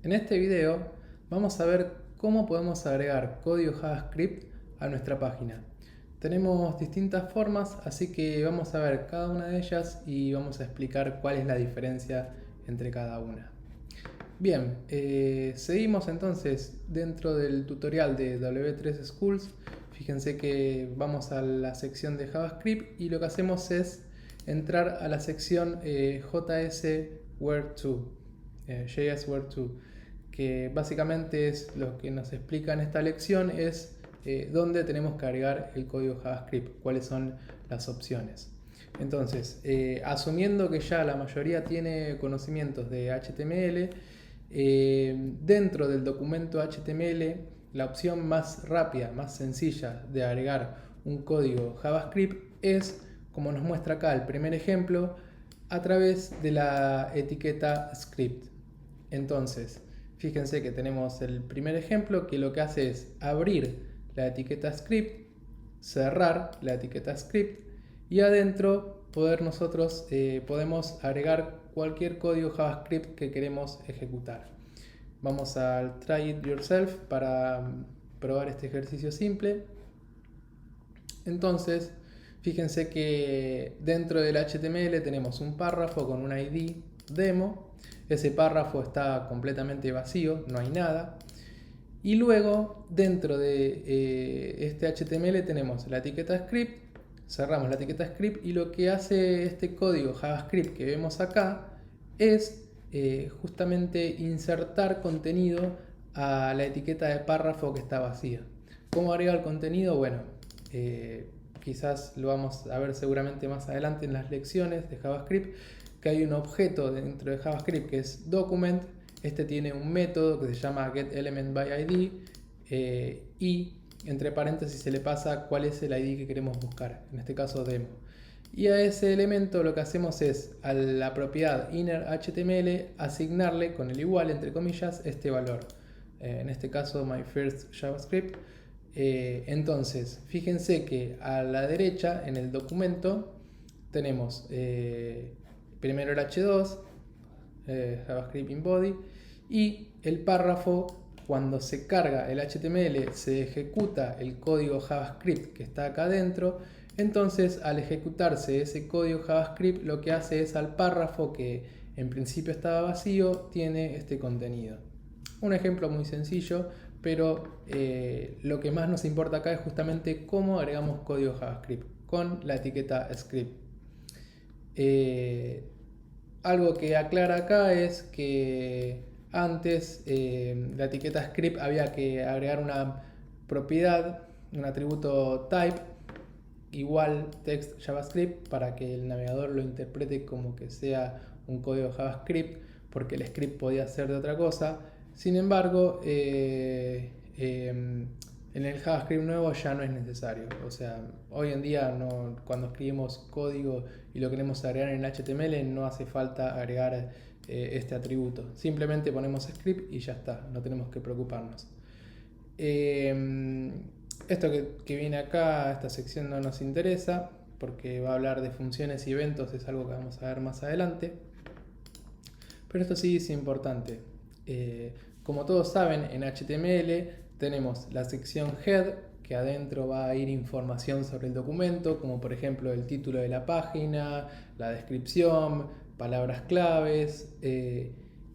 En este video vamos a ver cómo podemos agregar código JavaScript a nuestra página. Tenemos distintas formas, así que vamos a ver cada una de ellas y vamos a explicar cuál es la diferencia entre cada una. Bien, seguimos entonces dentro del tutorial de W3 Schools. Fíjense que vamos a la sección de JavaScript y lo que hacemos es entrar a la sección JS Where To, JS Where To, que básicamente es lo que nos explica en esta lección, es dónde tenemos que agregar el código JavaScript, cuáles son las opciones. Entonces, asumiendo que ya la mayoría tiene conocimientos de HTML, dentro del documento HTML, la opción más rápida, más sencilla de agregar un código JavaScript es, como nos muestra acá el primer ejemplo, a través de la etiqueta script. Entonces, fíjense que tenemos el primer ejemplo que lo que hace es abrir la etiqueta script, cerrar la etiqueta script y adentro nosotros podemos agregar cualquier código JavaScript que queremos ejecutar. Vamos al Try It Yourself para probar este ejercicio simple. Entonces, fíjense que dentro del HTML tenemos un párrafo con un ID demo. Ese párrafo está completamente vacío, no hay nada. Y luego, dentro de este HTML tenemos la etiqueta script. Cerramos la etiqueta script y lo que hace este código JavaScript que vemos acá es justamente insertar contenido a la etiqueta de párrafo que está vacía. ¿Cómo agrega el contenido? Bueno, quizás lo vamos a ver seguramente más adelante en las lecciones de JavaScript, que hay un objeto dentro de JavaScript que es document. Este tiene un método que se llama getElementById y entre paréntesis se le pasa cuál es el ID que queremos buscar, en este caso demo. Y a ese elemento lo que hacemos es a la propiedad innerHTML asignarle con el igual, entre comillas, este valor. En este caso myFirstJavaScript. Entonces, fíjense que a la derecha en el documento tenemos primero el H2, JavaScript in body, y el párrafo. Cuando se carga el HTML se ejecuta el código JavaScript que está acá adentro. Entonces, al ejecutarse ese código JavaScript, lo que hace es al párrafo que en principio estaba vacío, tiene este contenido. Un ejemplo muy sencillo, pero lo que más nos importa acá es justamente cómo agregamos código JavaScript con la etiqueta script. Algo que aclara acá es que antes la etiqueta script había que agregar una propiedad, un atributo type igual text JavaScript para que el navegador lo interprete como que sea un código JavaScript, porque el script podía ser de otra cosa. Sin embargo, en el JavaScript nuevo ya no es necesario. O sea, hoy en día cuando escribimos código y lo queremos agregar en HTML no hace falta agregar este atributo. Simplemente ponemos script y ya está, no tenemos que preocuparnos. Esto que viene acá, esta sección no nos interesa porque va a hablar de funciones y eventos, es algo que vamos a ver más adelante. Pero esto sí es importante. Como todos saben, en HTML tenemos la sección head, que adentro va a ir información sobre el documento, como por ejemplo el título de la página, la descripción, palabras claves,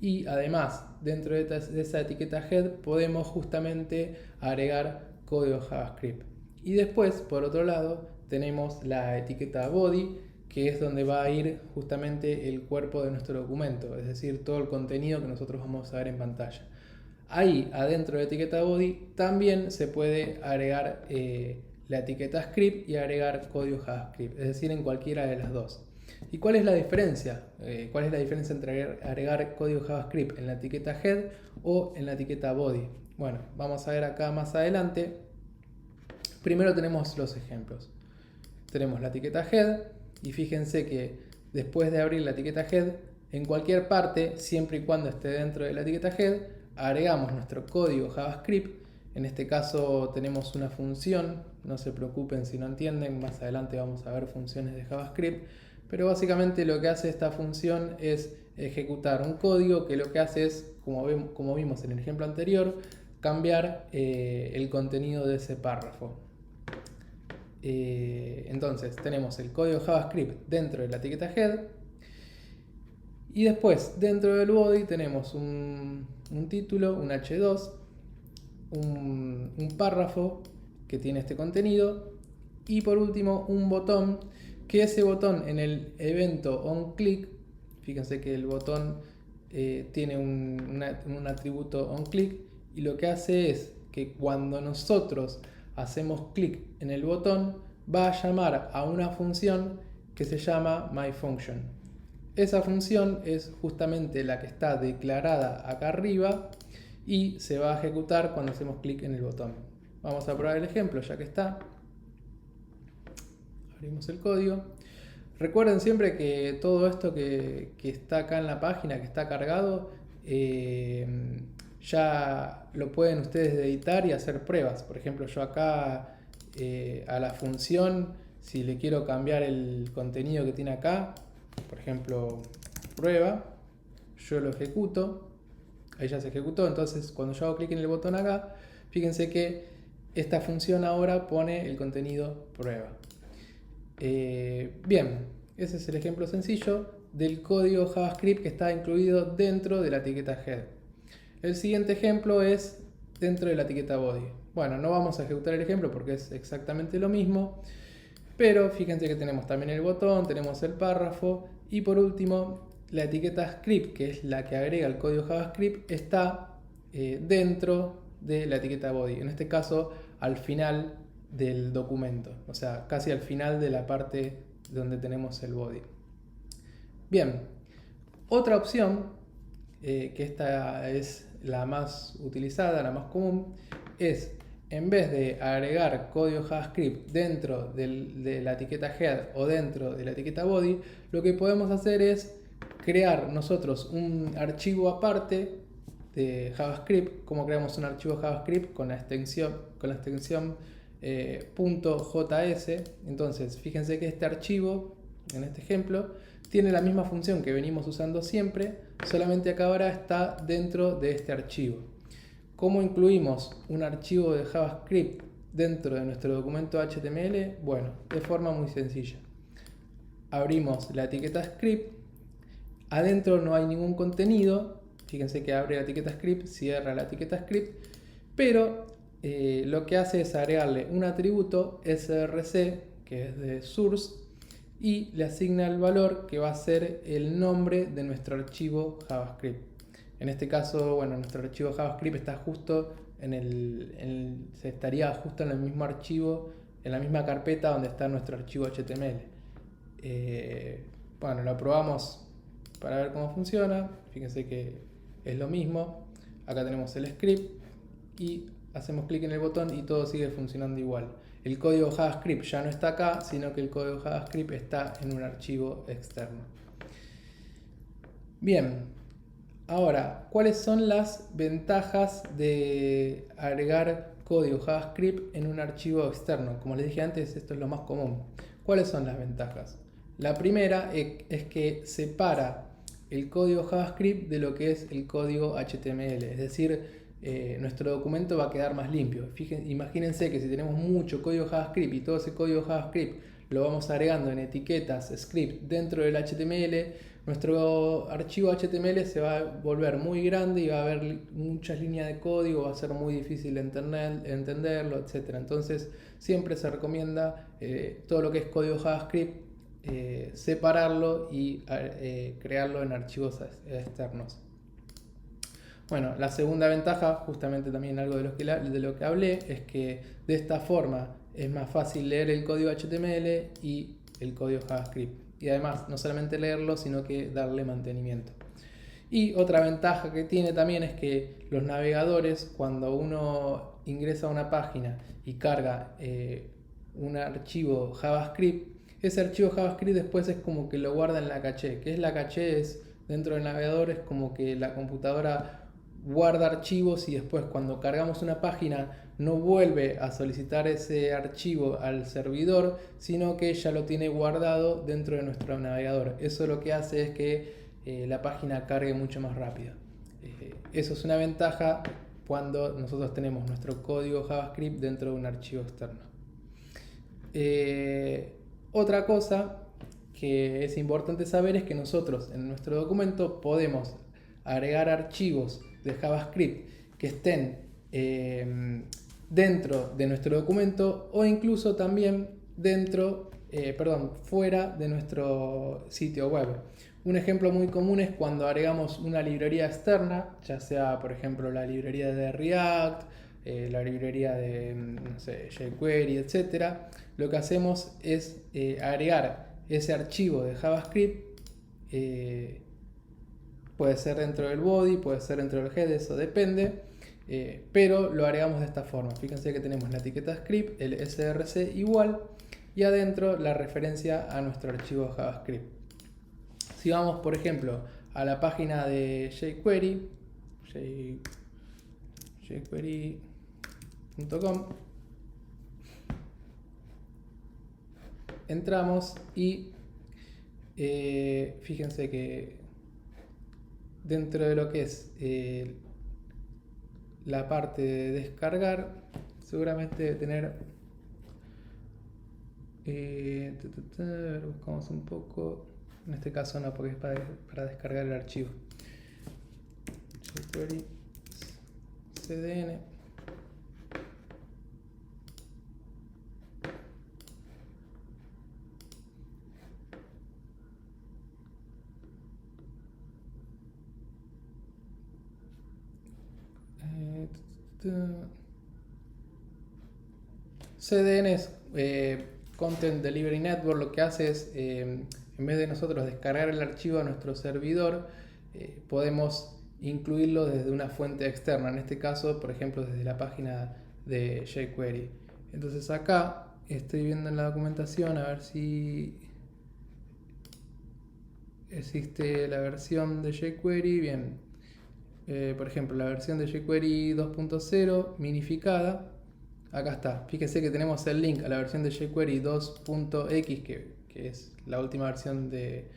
y además dentro de esa etiqueta head podemos justamente agregar código JavaScript. Y después, por otro lado, tenemos la etiqueta body, que es donde va a ir justamente el cuerpo de nuestro documento, es decir, todo el contenido que nosotros vamos a ver en pantalla. Ahí, adentro de la etiqueta body, también se puede agregar la etiqueta script y agregar código JavaScript, es decir, en cualquiera de las dos. ¿Y cuál es la diferencia? ¿Cuál es la diferencia entre agregar código JavaScript en la etiqueta head o en la etiqueta body? Bueno, vamos a ver acá más adelante. Primero tenemos los ejemplos. Tenemos la etiqueta head y fíjense que después de abrir la etiqueta head, en cualquier parte, siempre y cuando esté dentro de la etiqueta head, agregamos nuestro código JavaScript. En este caso tenemos una función, no se preocupen si no entienden, más adelante vamos a ver funciones de JavaScript, pero básicamente lo que hace esta función es ejecutar un código que lo que hace es, como vimos en el ejemplo anterior, cambiar el contenido de ese párrafo. Entonces tenemos el código JavaScript dentro de la etiqueta head y después dentro del body tenemos un título, un h2, un párrafo que tiene este contenido y por último un botón, que ese botón en el evento onClick, fíjense que el botón tiene un atributo onClick y lo que hace es que cuando nosotros hacemos clic en el botón va a llamar a una función que se llama myFunction. Esa función es justamente la que está declarada acá arriba y se va a ejecutar cuando hacemos clic en el botón. Vamos a probar el ejemplo ya que está. Abrimos el código. Recuerden siempre que todo esto que está acá en la página, que está cargado, ya lo pueden ustedes editar y hacer pruebas. Por ejemplo, yo acá a la función, si le quiero cambiar el contenido que tiene acá, por ejemplo, prueba, yo lo ejecuto, ahí ya se ejecutó. Entonces cuando yo hago clic en el botón acá, fíjense que esta función ahora pone el contenido prueba. Bien, ese es el ejemplo sencillo del código JavaScript que está incluido dentro de la etiqueta head. El siguiente ejemplo es dentro de la etiqueta body. Bueno, no vamos a ejecutar el ejemplo porque es exactamente lo mismo, pero fíjense que tenemos también el botón, tenemos el párrafo y por último la etiqueta script, que es la que agrega el código JavaScript, está dentro de la etiqueta body, en este caso al final del documento, o sea, casi al final de la parte donde tenemos el body. Bien, otra opción, que esta es la más utilizada, la más común, es en vez de agregar código JavaScript dentro de la etiqueta head o dentro de la etiqueta body, lo que podemos hacer es crear nosotros un archivo aparte de JavaScript. Como creamos un archivo JavaScript con la extensión .js. Entonces fíjense que este archivo, en este ejemplo, tiene la misma función que venimos usando siempre, solamente acá ahora está dentro de este archivo. ¿Cómo incluimos un archivo de JavaScript dentro de nuestro documento HTML? Bueno, de forma muy sencilla. Abrimos la etiqueta script, adentro no hay ningún contenido, fíjense que abre la etiqueta script, cierra la etiqueta script, pero lo que hace es agregarle un atributo src, que es de source, y le asigna el valor que va a ser el nombre de nuestro archivo JavaScript. En este caso, bueno, nuestro archivo JavaScript está justo se estaría justo en el mismo archivo, en la misma carpeta donde está nuestro archivo HTML. Bueno, lo probamos para ver cómo funciona. Fíjense que es lo mismo. Acá tenemos el script y hacemos clic en el botón y todo sigue funcionando igual. El código JavaScript ya no está acá, sino que el código JavaScript está en un archivo externo. Bien, ahora, ¿cuáles son las ventajas de agregar código JavaScript en un archivo externo? Como les dije antes, esto es lo más común. ¿Cuáles son las ventajas? La primera es que separa el código JavaScript de lo que es el código HTML, es decir, nuestro documento va a quedar más limpio. Imagínense que si tenemos mucho código JavaScript y todo ese código JavaScript lo vamos agregando en etiquetas, script dentro del HTML, nuestro archivo HTML se va a volver muy grande y va a haber muchas líneas de código, va a ser muy difícil entenderlo, etc. Entonces siempre se recomienda todo lo que es código JavaScript, separarlo y crearlo en archivos externos. Bueno, la segunda ventaja, justamente también algo de lo que hablé, es que de esta forma es más fácil leer el código HTML y el código JavaScript. Y además, no solamente leerlo, sino que darle mantenimiento. Y otra ventaja que tiene también es que los navegadores, cuando uno ingresa a una página y carga un archivo JavaScript, ese archivo JavaScript después es como que lo guarda en la caché. ¿Qué es la caché? Es dentro del navegador, es como que la computadora guarda archivos y después cuando cargamos una página no vuelve a solicitar ese archivo al servidor, sino que ya lo tiene guardado dentro de nuestro navegador. Eso lo que hace es que la página cargue mucho más rápido. Eso es una ventaja cuando nosotros tenemos nuestro código JavaScript dentro de un archivo externo. Otra cosa que es importante saber es que nosotros en nuestro documento podemos agregar archivos de JavaScript que estén dentro de nuestro documento o incluso también fuera de nuestro sitio web. Un ejemplo muy común es cuando agregamos una librería externa, ya sea por ejemplo la librería de React, la librería de no sé, jQuery, etc. Lo que hacemos es agregar ese archivo de JavaScript, puede ser dentro del body, puede ser dentro del head, eso depende, pero lo agregamos de esta forma. Fíjense que tenemos la etiqueta script, el src igual, y adentro la referencia a nuestro archivo JavaScript. Si vamos, por ejemplo, a la página de jQuery, jQuery.com, entramos y fíjense que dentro de lo que es la parte de descargar, seguramente debe tener, buscamos un poco, en este caso no, porque es para descargar el archivo. jQuery cdn. CDN es Content Delivery Network. Lo que hace es, en vez de nosotros descargar el archivo a nuestro servidor, podemos incluirlo desde una fuente externa, en este caso, por ejemplo, desde la página de jQuery. Entonces acá estoy viendo en la documentación a ver si existe la versión de jQuery. Bien, por ejemplo, la versión de jQuery 2.0 minificada. Acá está, fíjense que tenemos el link a la versión de jQuery 2.x, que es la última versión de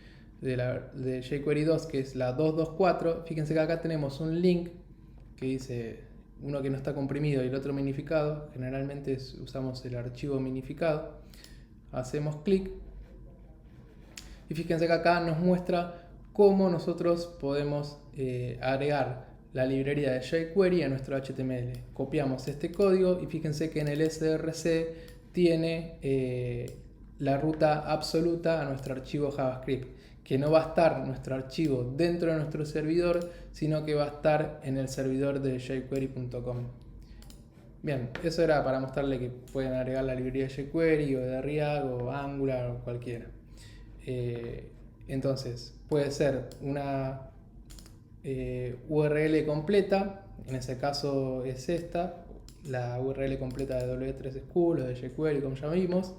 jQuery 2, que es la 2.2.4. Fíjense que acá tenemos un link que dice uno que no está comprimido y el otro minificado. Generalmente usamos el archivo minificado. Hacemos clic y fíjense que acá nos muestra cómo nosotros podemos agregar la librería de jQuery a nuestro HTML. Copiamos este código y fíjense que en el src tiene la ruta absoluta a nuestro archivo JavaScript, que no va a estar nuestro archivo dentro de nuestro servidor, sino que va a estar en el servidor de jQuery.com. Bien, eso era para mostrarle que pueden agregar la librería de jQuery o de React o Angular o cualquiera. Entonces, puede ser una URL completa, en ese caso es esta, la URL completa de W3 School o de jQuery, como ya vimos.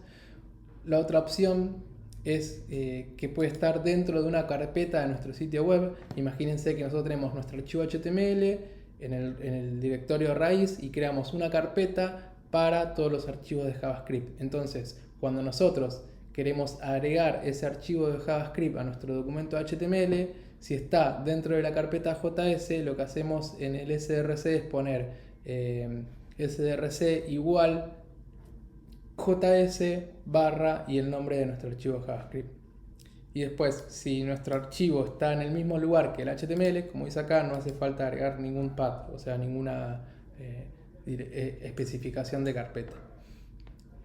La otra opción es que puede estar dentro de una carpeta de nuestro sitio web. Imagínense que nosotros tenemos nuestro archivo HTML en el directorio raíz y creamos una carpeta para todos los archivos de JavaScript. Entonces, cuando nosotros queremos agregar ese archivo de JavaScript a nuestro documento HTML, si está dentro de la carpeta JS, lo que hacemos en el src es poner src igual js barra y el nombre de nuestro archivo JavaScript. Y después, si nuestro archivo está en el mismo lugar que el HTML, como dice acá, no hace falta agregar ningún path, o sea, ninguna especificación de carpeta.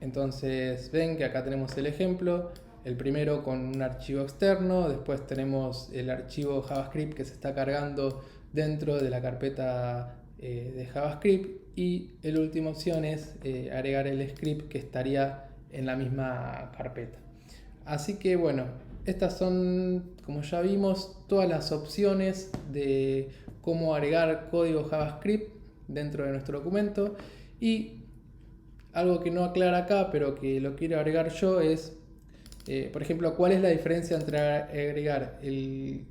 Entonces ven que acá tenemos el ejemplo, el primero con un archivo externo, después tenemos el archivo JavaScript que se está cargando dentro de la carpeta de JavaScript, y la última opción es agregar el script que estaría en la misma carpeta. Así que bueno, estas son, como ya vimos, todas las opciones de cómo agregar código JavaScript dentro de nuestro documento. Y algo que no aclara acá, pero que lo quiero agregar yo, es, por ejemplo, cuál es la diferencia entre agregar el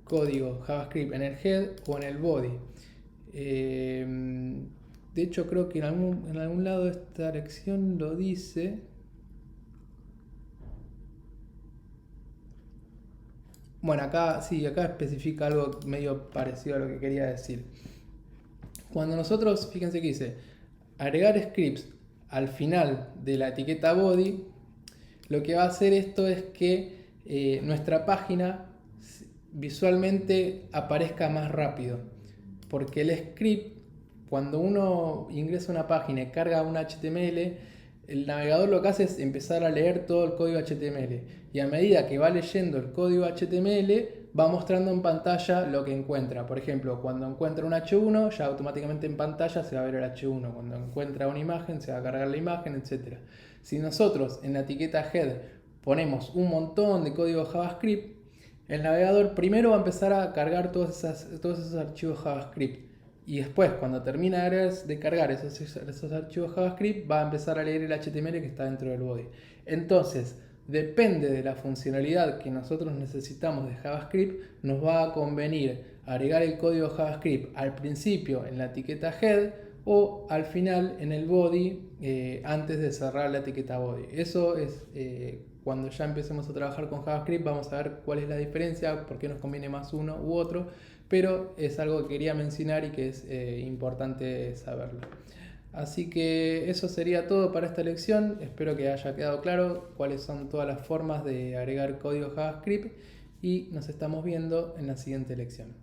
código JavaScript en el head o en el body. De hecho, creo que en algún lado de esta lección lo dice. Bueno, acá sí, acá especifica algo medio parecido a lo que quería decir. Cuando nosotros, fíjense que dice, agregar scripts al final de la etiqueta body, lo que va a hacer esto es que nuestra página visualmente aparezca más rápido. Porque el script, cuando uno ingresa a una página y carga un HTML, el navegador lo que hace es empezar a leer todo el código HTML. Y a medida que va leyendo el código HTML, va mostrando en pantalla lo que encuentra. Por ejemplo, cuando encuentra un H1, ya automáticamente en pantalla se va a ver el H1. Cuando encuentra una imagen, se va a cargar la imagen, etc. Si nosotros en la etiqueta head ponemos un montón de código JavaScript, el navegador primero va a empezar a cargar todos esos archivos JavaScript. Y después, cuando termina de cargar esos archivos JavaScript, va a empezar a leer el HTML que está dentro del body. Entonces, depende de la funcionalidad que nosotros necesitamos de JavaScript, nos va a convenir agregar el código JavaScript al principio en la etiqueta head o al final en el body antes de cerrar la etiqueta body. Eso es cuando ya empecemos a trabajar con JavaScript, vamos a ver cuál es la diferencia, por qué nos conviene más uno u otro, pero es algo que quería mencionar y que es importante saberlo. Así que eso sería todo para esta lección. Espero que haya quedado claro cuáles son todas las formas de agregar código JavaScript y nos estamos viendo en la siguiente lección.